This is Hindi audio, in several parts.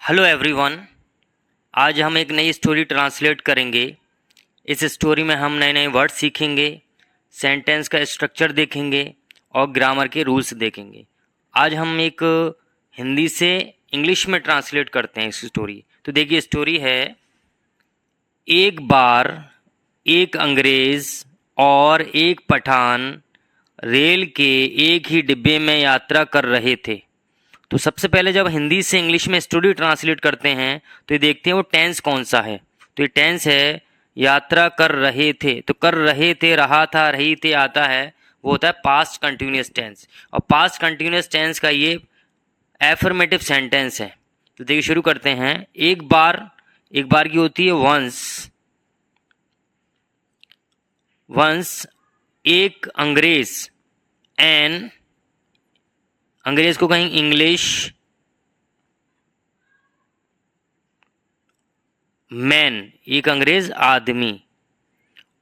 Hello everyone. आज हम एक नई स्टोरी ट्रांसलेट करेंगे। इस स्टोरी में हम नए नए वर्ड सीखेंगे, सेंटेंस का स्ट्रक्चर देखेंगे और ग्रामर के रूल्स देखेंगे। आज हम एक हिंदी से इंग्लिश में ट्रांसलेट करते हैं इस स्टोरी। तो देखिए, स्टोरी है, एक बार एक अंग्रेज़ और एक पठान रेल के एक ही डिब्बे में यात्रा कर रहे थे। तो सबसे पहले जब हिंदी से इंग्लिश में स्टोरी ट्रांसलेट करते हैं तो ये देखते हैं वो टेंस कौन सा है। तो ये टेंस है यात्रा कर रहे थे। तो कर रहे थे, रहा था, रही थे आता है, वो होता है पास्ट कंटिन्यूअस टेंस। और पास्ट कंटिन्यूअस टेंस का ये एफर्मेटिव सेंटेंस है। तो देखिए, शुरू करते हैं। एक बार, एक बार की होती है वंस। वंस एक अंग्रेज, एन अंग्रेज को कहेंगे इंग्लिश मैन, एक अंग्रेज आदमी,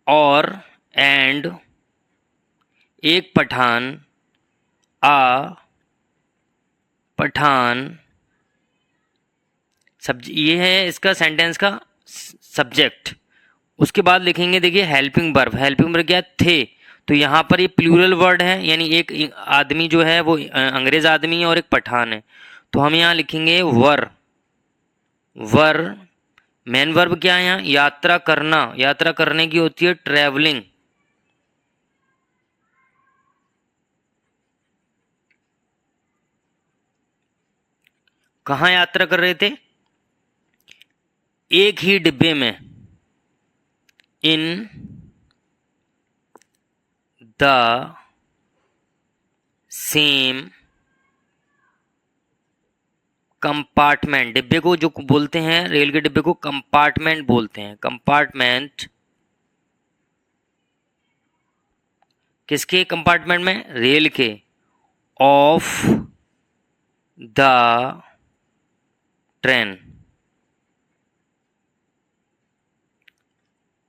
और एंड एक पठान, आ पठान। ये है इसका सेंटेंस का सब्जेक्ट। उसके बाद लिखेंगे, देखिए, हेल्पिंग वर्ब। हेल्पिंग वर्ब क्या थे, तो यहाँ पर ये प्लूरल वर्ड है, यानी एक आदमी जो है वो अंग्रेज आदमी है और एक पठान है। तो हम यहाँ लिखेंगे वर। वर मेन वर्ब क्या है यहाँ, यात्रा करना। यात्रा करने की होती है ट्रेवलिंग। कहाँ यात्रा कर रहे थे, एक ही डिब्बे में, इन द सेम कंपार्टमेंट। डिब्बे को जो बोलते हैं, रेल के डिब्बे को कंपार्टमेंट बोलते हैं। कंपार्टमेंट किसके कंपार्टमेंट में, रेल के, ऑफ द ट्रेन।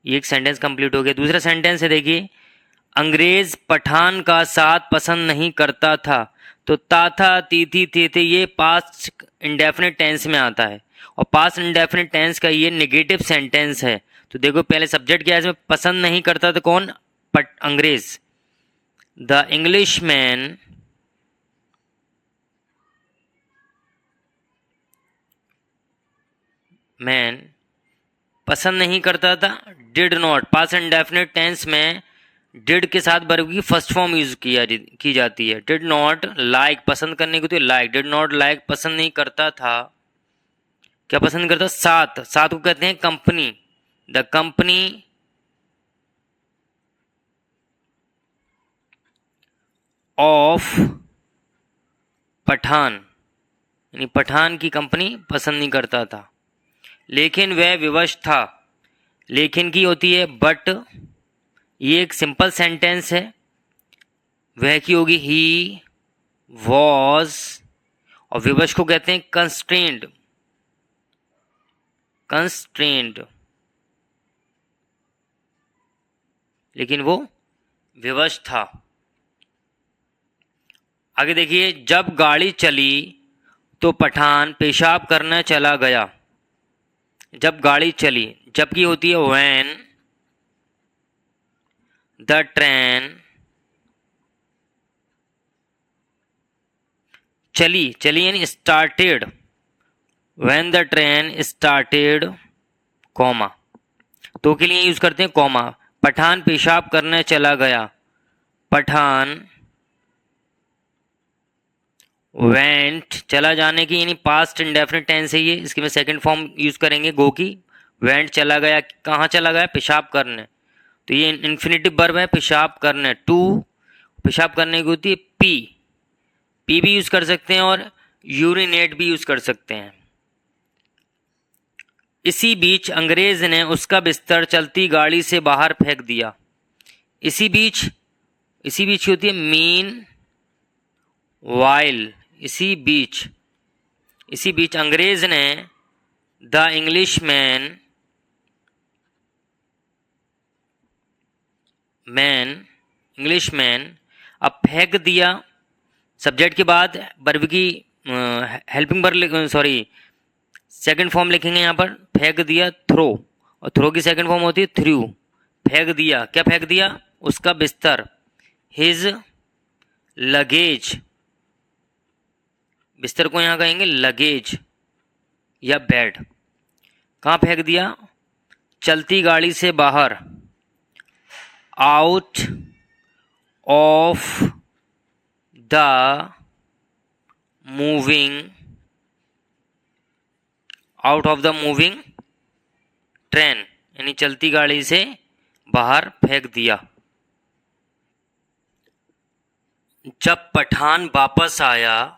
ये एक सेंटेंस कंप्लीट हो गया। दूसरा सेंटेंस है, देखिए, अंग्रेज पठान का साथ पसंद नहीं करता था। तो ता था, ती थी, थे थे, ये पास्ट इंडेफिनिट टेंस में आता है। और पास्ट इंडेफिनिट टेंस का ये नेगेटिव सेंटेंस है। तो देखो, पहले सब्जेक्ट क्या है इसमें, पसंद नहीं करता था कौन, अंग्रेज। द इंग्लिश मैन पसंद नहीं करता था। Did not, past indefinite tense में डिड के साथ वर्ब की फर्स्ट फॉर्म यूज की जाती है। डिड नॉट लाइक, पसंद करने को तो लाइक। डिड नॉट लाइक, पसंद नहीं करता था। क्या पसंद करता, साथ। साथ को कहते हैं company. The company of Pathan, यानी पठान की कंपनी पसंद नहीं करता था। लेकिन वह विवश था। लेकिन की होती है बट। ये एक सिंपल सेंटेंस है। वह की होगी ही वॉज, और विवश को कहते हैं कंस्ट्रेंड। कंस्ट्रेंड, लेकिन वो विवश था। आगे देखिए, जब गाड़ी चली तो पठान पेशाब करने चला गया। जब गाड़ी चली, जब की होती है व्हेन द ट्रेन चली। चली यानी started. When the train started, comma, तो के लिए यूज करते हैं कॉमा। पठान पेशाब करने चला गया। पठान वेंट, चला जाने की, यानी पास्ट इंडेफिनिट टेंस है ये। इसकी में सेकंड फॉर्म यूज करेंगे गो की। वेंट चला गया, कहाँ चला गया, पेशाब करने। तो ये इन्फिनिटिव वर्ब है, पेशाब करने। टू, पेशाब करने की होती है पी। पी भी यूज कर सकते हैं और यूरिनेट भी यूज कर सकते हैं। इसी बीच अंग्रेज ने उसका बिस्तर चलती गाड़ी से बाहर फेंक दिया। इसी बीच, इसी बीच होती है मीन वाइल। इसी बीच, इसी बीच अंग्रेज ने the English man English man, अब फेंक दिया। सब्जेक्ट के बाद वर्ब की helping verb, sorry, second form लिखेंगे यहाँ पर, फेंक दिया थ्रो, और थ्रो की सेकंड फॉर्म होती है थ्रू। फेंक दिया, क्या फेंक दिया? उसका बिस्तर। हिज लगेज, बिस्तर को यहाँ कहेंगे लगेज या बेड। कहाँ फेंक दिया? चलती गाड़ी से बाहर, out of the moving, out of the moving train, यानी चलती गाड़ी से बाहर फेंक दिया। जब पठान वापस आया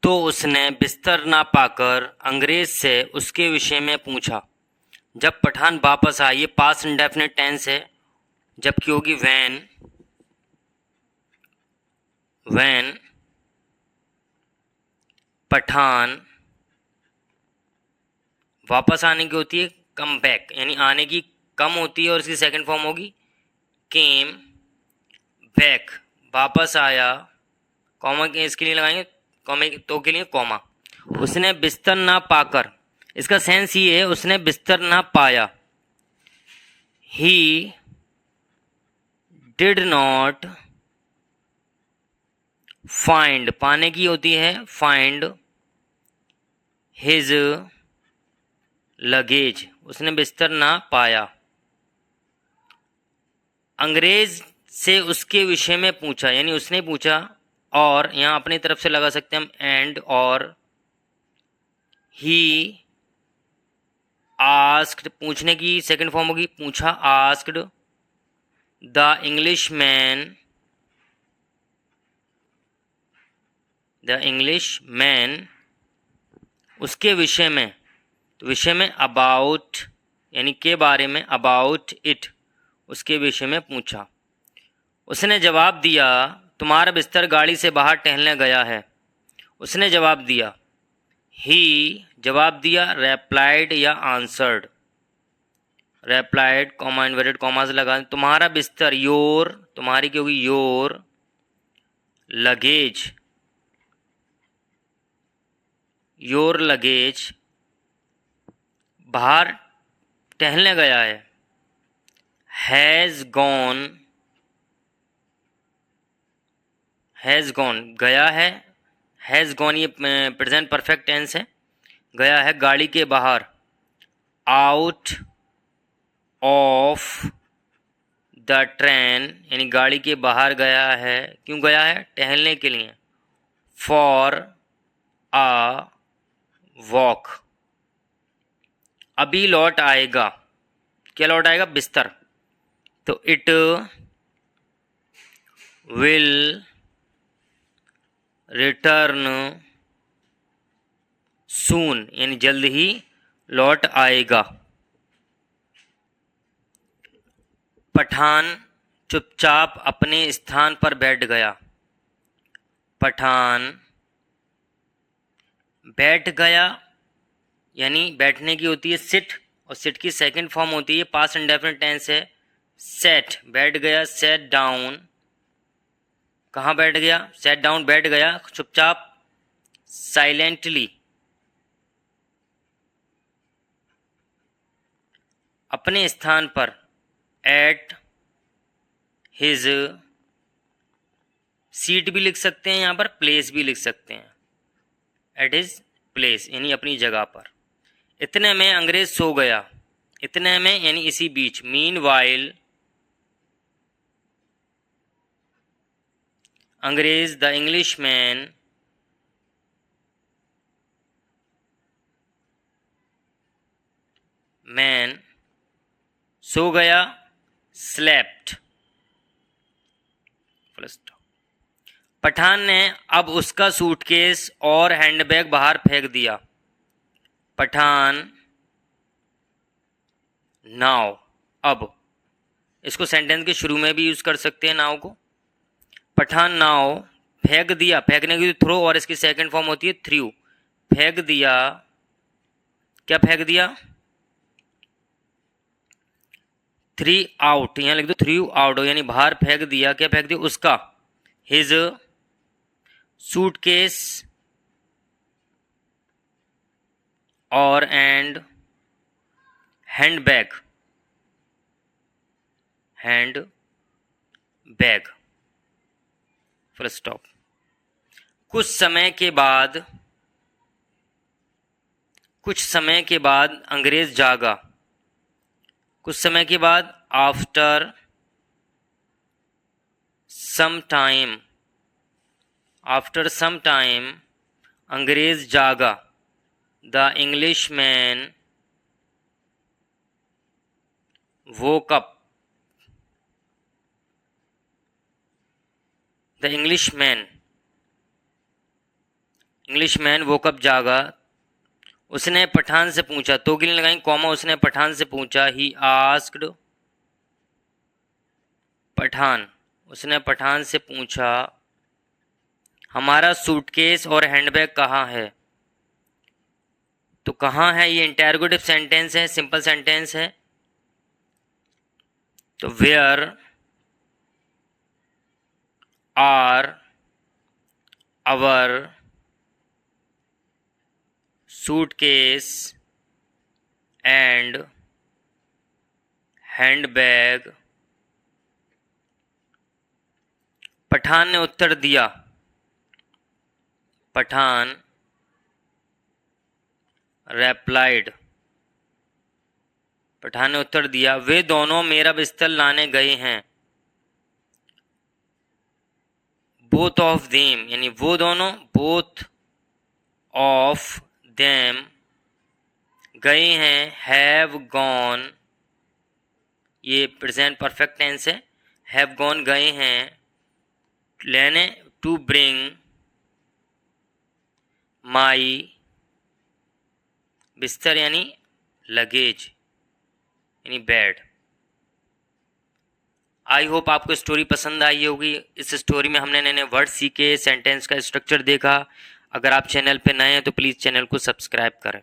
तो उसने बिस्तर ना पाकर अंग्रेज से उसके विषय में पूछा। जब पठान वापस आया, ये पास्ट इंडेफिनिट टेंस है, जबकि होगी व्हेन। व्हेन पठान, वापस आने की होती है कम बैक, यानी आने की कम होती है और इसकी सेकंड फॉर्म होगी केम बैक, वापस आया। कॉमा के इसके लिए लगाएंगे, कॉमे तो के लिए कॉमा। उसने बिस्तर ना पाकर, इसका सेंस ये है उसने बिस्तर ना पाया। ही डिड नॉट फाइंड, पाने की होती है फाइंड, हिज लगेज, उसने बिस्तर ना पाया। अंग्रेज से उसके विषय में पूछा, यानी उसने पूछा, और यहां अपनी तरफ से लगा सकते हैं हम एंड और। ही आस्क्ड, पूछने की सेकंड फॉर्म होगी पूछा, asked the English man, the English man, उसके विषय में, तो विषय में अबाउट, यानी के बारे में, अबाउट इट, उसके विषय में पूछा। उसने जवाब दिया, तुम्हारा बिस्तर गाड़ी से बाहर टहलने गया है। उसने जवाब दिया, ही जवाब दिया, रेप्लाइड या answered, replied comma inverted commas लगा, तुम्हारा बिस्तर, योर, तुम्हारी क्या होगी योर लगेज, योर लगेज बाहर टहलने गया है। हैज़ गॉन, हैज़ गॉन गया है, हैज़ गॉन ये प्रेजेंट परफेक्ट टेंस है, गया है गाड़ी के बाहर। आउट ऑफ द ट्रेन, यानी गाड़ी के बाहर गया है, क्यों गया है? टहलने के लिए। फॉर आ वॉक, अभी लौट आएगा, क्या लौट आएगा? बिस्तर, तो इट विल रिटर्न सून, यानी जल्द ही लौट आएगा। पठान चुपचाप अपने स्थान पर बैठ गया। पठान बैठ गया, यानी बैठने की होती है सिट, और सिट की सेकंड फॉर्म होती है पास्ट इंडेफिनिट टेंस है सेट, बैठ गया, सेट डाउन, कहाँ बैठ गया? सेट डाउन, बैठ गया चुपचाप, साइलेंटली, अपने स्थान पर, एट हिज सीट भी लिख सकते हैं, यहाँ पर प्लेस भी लिख सकते हैं, एट हिज प्लेस यानी अपनी जगह पर। इतने में अंग्रेज सो गया, इतने में यानी इसी बीच, मीन वाइल अंग्रेज, द इंग्लिश मैन सो गया, स्लेप्ट। पठान ने अब उसका सूटकेस और हैंडबैग बाहर फेंक दिया। पठान नाउ, अब, इसको सेंटेंस के शुरू में भी यूज कर सकते हैं नाउ को। पठान नाउ फेंक दिया, फेंकने की थ्रो, और इसकी सेकंड फॉर्म होती है थ्रू, फेंक दिया, क्या फेंक दिया? थ्री आउट, यहां लिख दो थ्रू आउट, यानी बाहर फेंक दिया, क्या फेंक दिया? उसका, हिज सूटकेस और एंड हैंडबैग, फुल स्टॉप। कुछ समय के बाद अंग्रेज जागा। कुछ समय के बाद, आफ्टर सम टाइम अंग्रेज जागा। The Englishman woke up। The Englishman woke up जागा। उसने पठान से पूछा, तो गिल लगाई कॉमा, उसने पठान से पूछा। ही आस्क्ड, उसने पठान से पूछा, हमारा सूटकेस और हैंडबैग कहाँ है। तो कहाँ है, ये इंटरोगेटिव सेंटेंस है, सिंपल सेंटेंस है। तो where are our suitcase and handbag. Pathan ने उत्तर दिया, पठान रेप्लाइड, पठान ने उत्तर दिया, वे दोनों मेरा बिस्तर लाने गए हैं। बोथ ऑफ देम, यानी वो दोनों, बोथ ऑफ देम गए हैं। हैव गॉन, ये प्रेजेंट परफेक्ट टेंस है। हैव गॉन गए हैं, लेने, टू ब्रिंग माई बिस्तर, यानी लगेज, यानी बेड। आई होप आपको स्टोरी पसंद आई होगी। इस स्टोरी में हमने नए नए वर्ड सीखे, सेंटेंस का स्ट्रक्चर देखा। अगर आप चैनल पे नए हैं तो प्लीज़ चैनल को सब्सक्राइब करें।